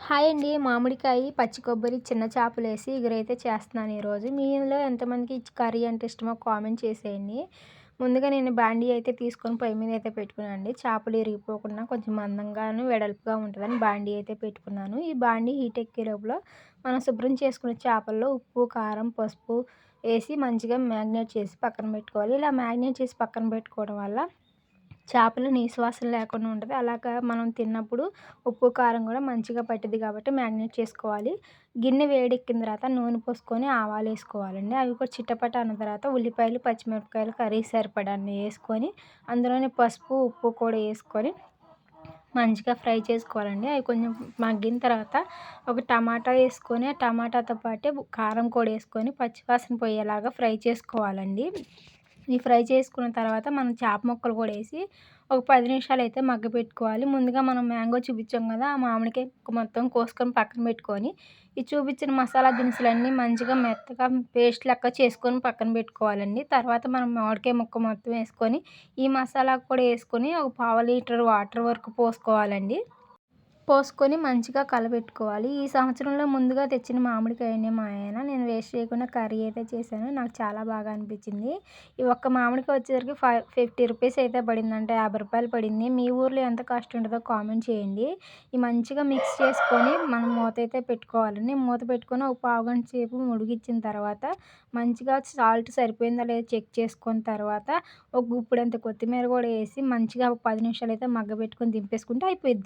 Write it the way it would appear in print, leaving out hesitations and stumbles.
Hi అండి. మామిడికాయ, పచ్చి కొబ్బరి, చిన్న చేపలేసి ఇగురైతే చేస్తున్నాను ఈరోజు. మీలో ఎంతమందికి కర్రీ అంటే ఇష్టమో కామెంట్ చేసేయండి. ముందుగా నేను బాండీ అయితే తీసుకొని పొయ్యి మీద అయితే పెట్టుకున్నానండి. చేపలు ఇరిగిపోకుండా కొంచెం మందంగాను, వెడల్పుగా ఉంటుందని బాండీ అయితే పెట్టుకున్నాను. ఈ బాండీ హీట్ ఎక్కే లోపల మనం శుభ్రం చేసుకునే చేపల్లో ఉప్పు, కారం, పసుపు వేసి మంచిగా మ్యాగ్నేట్ చేసి పక్కన పెట్టుకోవాలి. ఇలా మ్యాగ్నేట్ చేసి పక్కన పెట్టుకోవడం వల్ల చేపలు నీసు వాసన లేకుండా ఉంటుంది. అలాగా మనం తిన్నప్పుడు ఉప్పు, కారం కూడా మంచిగా పట్టిద్ది కాబట్టి మ్యాగ్నేట్ చేసుకోవాలి. గిన్నె వేడెక్కిన తర్వాత నూనె పోసుకొని ఆవాలు వేసుకోవాలండి. అవి కూడా చిటపట అన్న తర్వాత ఉల్లిపాయలు, పచ్చిమిరపకాయలు కర్రీకి సరిపడన్ని వేసుకొని అందులోనే పసుపు, ఉప్పు కూడా వేసుకొని మంచిగా ఫ్రై చేసుకోవాలండి. అవి కొంచెం మగ్గిన తర్వాత ఒక టమాటా వేసుకొని ఆ టమాటాతో పాటే కారం కూడా వేసుకొని పచ్చివాసన పోయేలాగా ఫ్రై చేసుకోవాలండి. ఈ ఫ్రై చేసుకున్న తర్వాత మనం చేప ముక్కలు కూడా వేసి ఒక 10 నిమిషాలు అయితే మగ్గపెట్టుకోవాలి. ముందుగా మనం మ్యాంగో చూపించాం కదా, ఆ మామిడికాయ మొత్తం కోసుకొని పక్కన పెట్టుకొని ఈ చూపించిన మసాలా దినుసులన్నీ మంచిగా మెత్తగా పేస్ట్ లెక్క చేసుకొని పక్కన పెట్టుకోవాలండి. తర్వాత మనం మామిడికాయ ముక్క మొత్తం వేసుకొని ఈ మసాలా కూడా వేసుకొని ఒక పావు లీటర్ వాటర్ వరకు పోసుకోవాలండి. పోసుకొని మంచిగా కలబెట్టుకోవాలి. ఈ సంవత్సరంలో ముందుగా తెచ్చిన మామిడికాయని మా ఆయన నేను వేస్ట్ చేయకుండా కర్రీ అయితే చేశాను. నాకు చాలా బాగా అనిపించింది. ఈ ఒక్క మామిడికాయ వచ్చేసరికి 50 రూపీస్ అయితే పడిందంటే రూ. 50 పడింది. మీ ఊర్లో ఎంత కాస్ట్ ఉంటుందో కామెంట్ చేయండి. ఈ మంచిగా మిక్స్ చేసుకొని మనం మూత అయితే పెట్టుకోవాలండి. మూత పెట్టుకొని ఒక పావుగంట సేపు ఉడికించిన తర్వాత మంచిగా సాల్ట్ సరిపోయిందా లేదా చెక్ చేసుకున్న తర్వాత ఒక గుప్పెడంత కొత్తిమీర కూడా వేసి మంచిగా ఒక 10 నిమిషాలు అయితే మగ్గబెట్టుకొని దింపేసుకుంటే అయిపోయిద్ది.